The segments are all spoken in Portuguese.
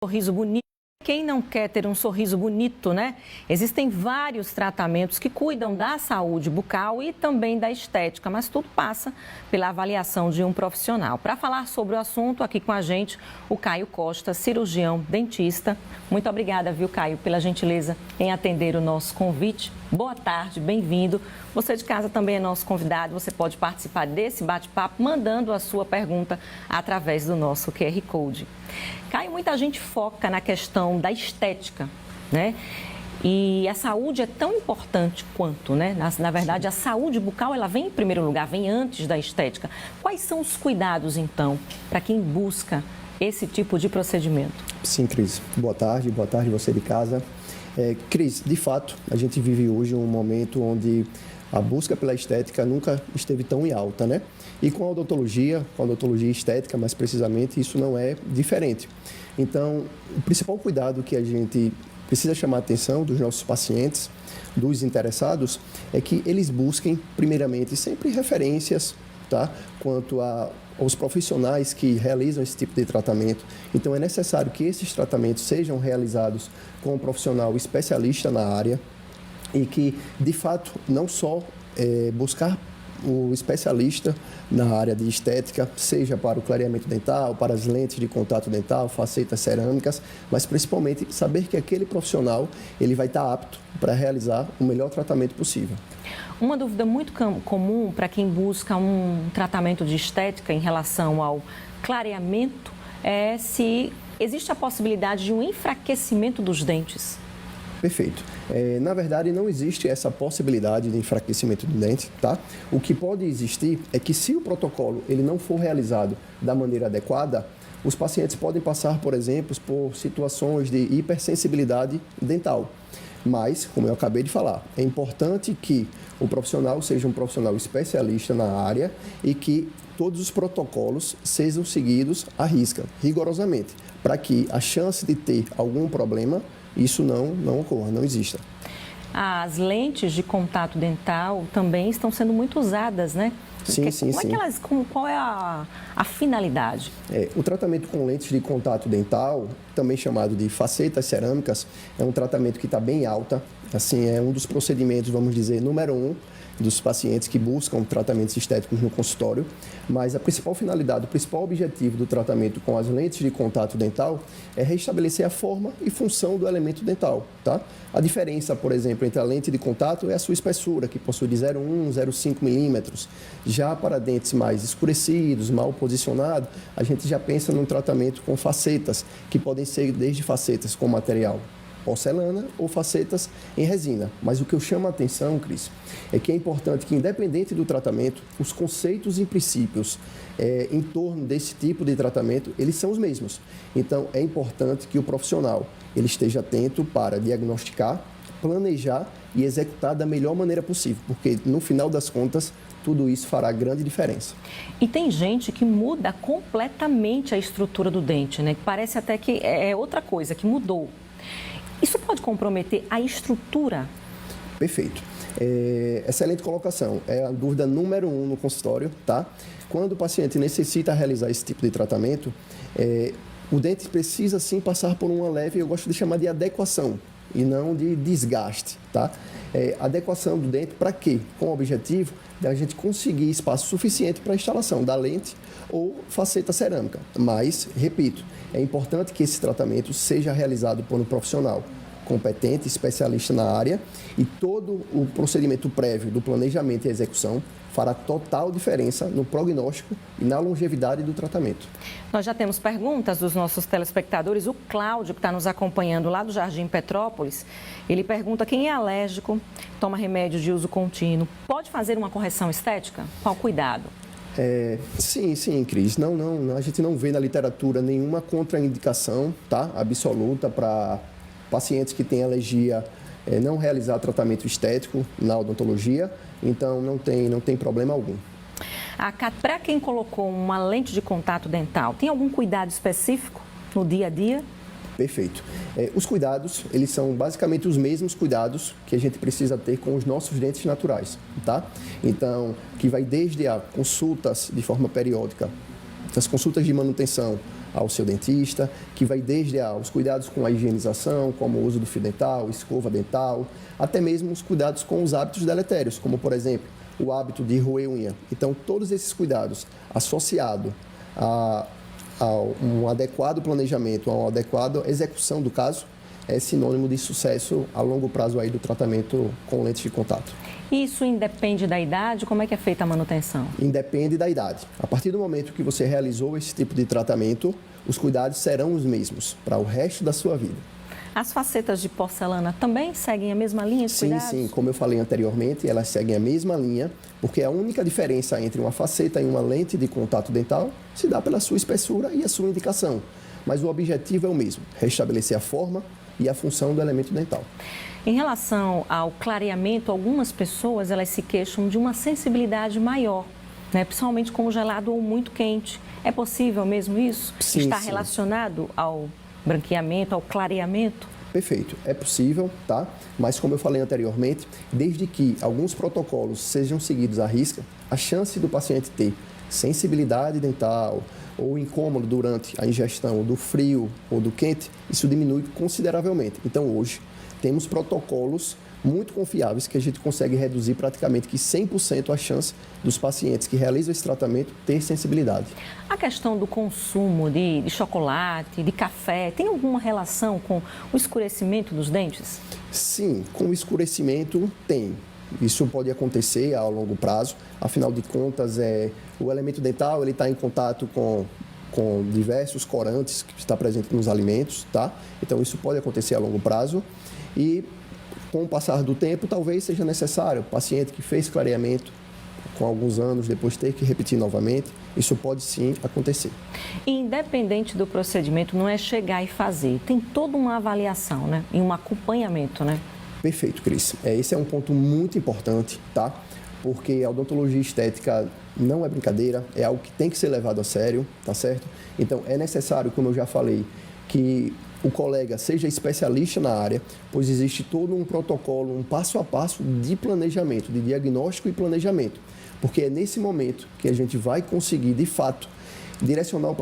Sorriso bonito. Quem não quer ter um sorriso bonito, né? Existem vários tratamentos que cuidam da saúde bucal e também da estética, mas tudo passa pela avaliação de um profissional. Para falar sobre o assunto, aqui com a gente, o Caio Costa, cirurgião dentista. Muito obrigada, viu, Caio, pela gentileza em atender o nosso convite. Boa tarde, bem-vindo. Você de casa também é nosso convidado. Você pode participar desse bate-papo mandando a sua pergunta através do nosso QR Code. Caio, muita gente foca na questão da estética, né? E a saúde é tão importante quanto, né? Na verdade, a saúde bucal, ela vem em primeiro lugar, vem antes da estética. Quais são os cuidados, então, para quem busca esse tipo de procedimento? Sim, Cris. Boa tarde você de casa. Cris, de fato, a gente vive hoje um momento onde a busca pela estética nunca esteve tão em alta, né? E com a odontologia estética, mais precisamente, isso não é diferente. Então, o principal cuidado que a gente precisa chamar a atenção dos nossos pacientes, dos interessados, é que eles busquem, primeiramente, sempre referências, tá? Quanto aos profissionais que realizam esse tipo de tratamento. Então, é necessário que esses tratamentos sejam realizados com um profissional especialista na área e que, de fato, não só buscar o especialista na área de estética, seja para o clareamento dental, para as lentes de contato dental, facetas cerâmicas, mas principalmente saber que aquele profissional ele vai estar apto para realizar o melhor tratamento possível. Uma dúvida muito comum para quem busca um tratamento de estética em relação ao clareamento é se existe a possibilidade de um enfraquecimento dos dentes. Perfeito. Na verdade, não existe essa possibilidade de enfraquecimento do dente, tá? O que pode existir é que se o protocolo ele não for realizado da maneira adequada, os pacientes podem passar, por exemplo, por situações de hipersensibilidade dental. Mas, como eu acabei de falar, é importante que o profissional seja um profissional especialista na área e que todos os protocolos sejam seguidos à risca, rigorosamente, para que a chance de ter algum problema isso não ocorra, não exista. As lentes de contato dental também estão sendo muito usadas, né? Sim. Qual é a finalidade? O tratamento com lentes de contato dental, também chamado de facetas cerâmicas, é um tratamento que está bem alta. Assim, é um dos procedimentos, vamos dizer, número 1 dos pacientes que buscam tratamentos estéticos no consultório, mas a principal finalidade, o principal objetivo do tratamento com as lentes de contato dental é restabelecer a forma e função do elemento dental, tá? A diferença, por exemplo, entre a lente de contato é a sua espessura, que possui de 0,1 a 0,5 milímetros. Já para dentes mais escurecidos, mal posicionados, a gente já pensa num tratamento com facetas, que podem ser desde facetas com material porcelana ou facetas em resina. Mas o que eu chamo a atenção, Cris, é que é importante que, independente do tratamento, os conceitos e princípios em torno desse tipo de tratamento, eles são os mesmos. Então, é importante que o profissional ele esteja atento para diagnosticar, planejar e executar da melhor maneira possível, porque, no final das contas, tudo isso fará grande diferença. E tem gente que muda completamente a estrutura do dente, né? Parece até que é outra coisa, que mudou. Isso pode comprometer a estrutura? Perfeito. Excelente colocação. É a dúvida número 1 no consultório, tá? Quando o paciente necessita realizar esse tipo de tratamento, o dente precisa sim passar por uma leve, eu gosto de chamar de adequação e não de desgaste, tá? Adequação do dente para quê? Com o objetivo de a gente conseguir espaço suficiente para a instalação da lente ou faceta cerâmica. Mas, repito, é importante que esse tratamento seja realizado por um profissional competente, especialista na área, e todo o procedimento prévio do planejamento e execução fará total diferença no prognóstico e na longevidade do tratamento. Nós já temos perguntas dos nossos telespectadores. O Cláudio, que está nos acompanhando lá do Jardim Petrópolis, ele pergunta: quem é alérgico, toma remédio de uso contínuo, pode fazer uma correção estética? Qual cuidado? Sim, Cris. Não, a gente não vê na literatura nenhuma contraindicação, tá? Absoluta para pacientes que têm alergia não realizar tratamento estético na odontologia, então não tem problema algum. Para quem colocou uma lente de contato dental, tem algum cuidado específico no dia a dia? Perfeito. Os cuidados, eles são basicamente os mesmos cuidados que a gente precisa ter com os nossos dentes naturais, tá? Então, que vai desde a consultas de forma periódica, as consultas de manutenção, ao seu dentista, que vai desde os cuidados com a higienização, como o uso do fio dental, escova dental, até mesmo os cuidados com os hábitos deletérios, como, por exemplo, o hábito de roer unha. Então, todos esses cuidados associados a um adequado planejamento, a uma adequada execução do caso, é sinônimo de sucesso a longo prazo aí do tratamento com lentes de contato. Isso independe da idade? Como é que é feita a manutenção? Independe da idade. A partir do momento que você realizou esse tipo de tratamento, os cuidados serão os mesmos para o resto da sua vida. As facetas de porcelana também seguem a mesma linha de cuidados? Sim, como eu falei anteriormente, elas seguem a mesma linha, porque a única diferença entre uma faceta e uma lente de contato dental se dá pela sua espessura e a sua indicação. Mas o objetivo é o mesmo, restabelecer a forma e a função do elemento dental. Em relação ao clareamento, algumas pessoas elas se queixam de uma sensibilidade maior, né? Principalmente com o gelado ou muito quente. É possível mesmo isso? Está relacionado ao branqueamento, ao clareamento? Perfeito, é possível, tá? Mas como eu falei anteriormente, desde que alguns protocolos sejam seguidos à risca, a chance do paciente ter sensibilidade dental ou incômodo durante a ingestão do frio ou do quente, isso diminui consideravelmente. Então hoje temos protocolos muito confiáveis que a gente consegue reduzir praticamente que 100% a chance dos pacientes que realizam esse tratamento ter sensibilidade. A questão do consumo de chocolate, de café, tem alguma relação com o escurecimento dos dentes? Sim, com o escurecimento tem. Isso pode acontecer a longo prazo, afinal de contas, o elemento dental está em contato com diversos corantes que está presente nos alimentos, tá? Então isso pode acontecer a longo prazo e com o passar do tempo, talvez seja necessário. O paciente que fez clareamento com alguns anos, depois ter que repetir novamente, isso pode sim acontecer. Independente do procedimento, não é chegar e fazer, tem toda uma avaliação, né? E um acompanhamento, né? Perfeito, Cris. Esse é um ponto muito importante, tá? Porque a odontologia estética não é brincadeira, é algo que tem que ser levado a sério, tá certo? Então, é necessário, como eu já falei, que o colega seja especialista na área, pois existe todo um protocolo, um passo a passo de planejamento, de diagnóstico e planejamento. Porque é nesse momento que a gente vai conseguir, de fato, direcionar o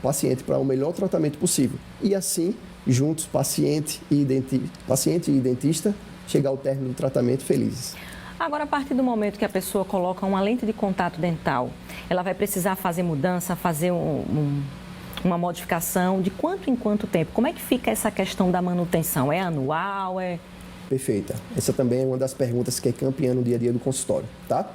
paciente para o melhor tratamento possível. E assim, juntos, paciente e dentista, chegar ao término do tratamento felizes. Agora, a partir do momento que a pessoa coloca uma lente de contato dental, ela vai precisar fazer mudança, fazer uma modificação de quanto em quanto tempo? Como é que fica essa questão da manutenção? É anual? Perfeita. Essa também é uma das perguntas que é campeã no dia a dia do consultório, tá?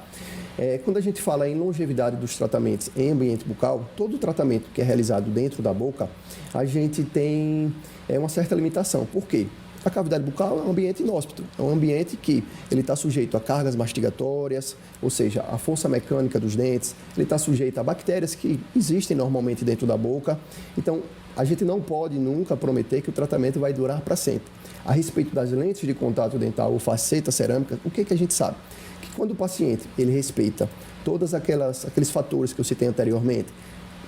Quando a gente fala em longevidade dos tratamentos em ambiente bucal, todo tratamento que é realizado dentro da boca, a gente tem uma certa limitação. Por quê? A cavidade bucal é um ambiente inóspito, é um ambiente que ele está sujeito a cargas mastigatórias, ou seja, a força mecânica dos dentes, ele está sujeito a bactérias que existem normalmente dentro da boca. Então, a gente não pode nunca prometer que o tratamento vai durar para sempre. A respeito das lentes de contato dental ou faceta cerâmica, o que a gente sabe? Que quando o paciente ele respeita todos aqueles fatores que eu citei anteriormente,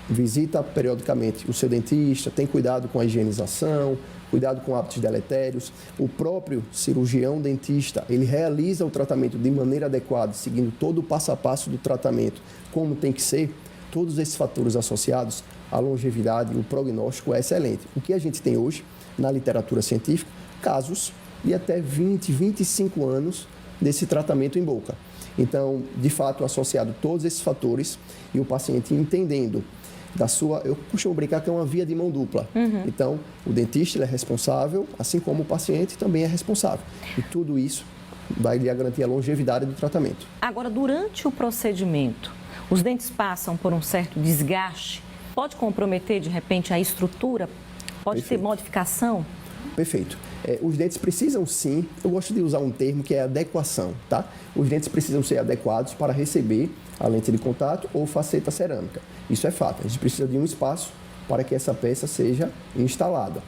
visita periodicamente o seu dentista, tem cuidado com a higienização, cuidado com hábitos deletérios. O próprio cirurgião dentista, ele realiza o tratamento de maneira adequada, seguindo todo o passo a passo do tratamento, como tem que ser. Todos esses fatores associados à longevidade e o prognóstico é excelente. O que a gente tem hoje, na literatura científica, casos de até 20, 25 anos desse tratamento em boca. Então, de fato, associado todos esses fatores e o paciente entendendo eu costumo brincar que é uma via de mão dupla. Então, o dentista ele é responsável, assim como o paciente também é responsável. E tudo isso vai lhe garantir a longevidade do tratamento. Agora, durante o procedimento, os dentes passam por um certo desgaste? Pode comprometer, de repente, a estrutura? Pode ter modificação? Perfeito. Os dentes precisam sim, eu gosto de usar um termo que é adequação, tá? Os dentes precisam ser adequados para receber a lente de contato ou faceta cerâmica. Isso é fato, a gente precisa de um espaço para que essa peça seja instalada.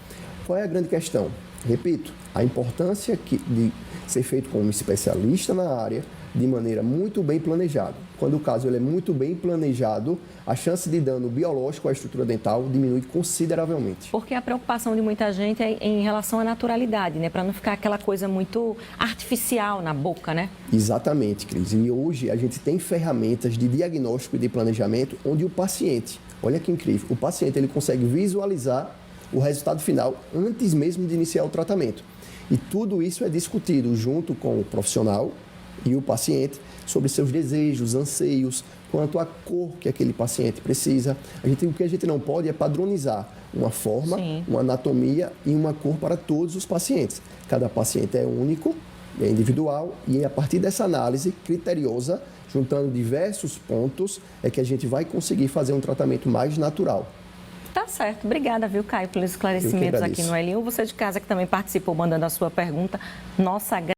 Qual é a grande questão? Repito, a importância de ser feito com um especialista na área, de maneira muito bem planejada. Quando o caso ele é muito bem planejado, a chance de dano biológico à estrutura dental diminui consideravelmente. Porque a preocupação de muita gente é em relação à naturalidade, né? Para não ficar aquela coisa muito artificial na boca, né? Exatamente, Cris. E hoje a gente tem ferramentas de diagnóstico e de planejamento onde o paciente, Olha que incrível. O paciente ele consegue visualizar o resultado final antes mesmo de iniciar o tratamento. E tudo isso é discutido junto com o profissional e o paciente sobre seus desejos, anseios, quanto à cor que aquele paciente precisa. O que a gente não pode é padronizar uma forma, Sim. uma anatomia e uma cor para todos os pacientes. Cada paciente é único, é individual e a partir dessa análise criteriosa, juntando diversos pontos, é que a gente vai conseguir fazer um tratamento mais natural. Tá certo. Obrigada, viu, Caio, pelos esclarecimentos aqui no L1. Você de casa que também participou mandando a sua pergunta. Nossa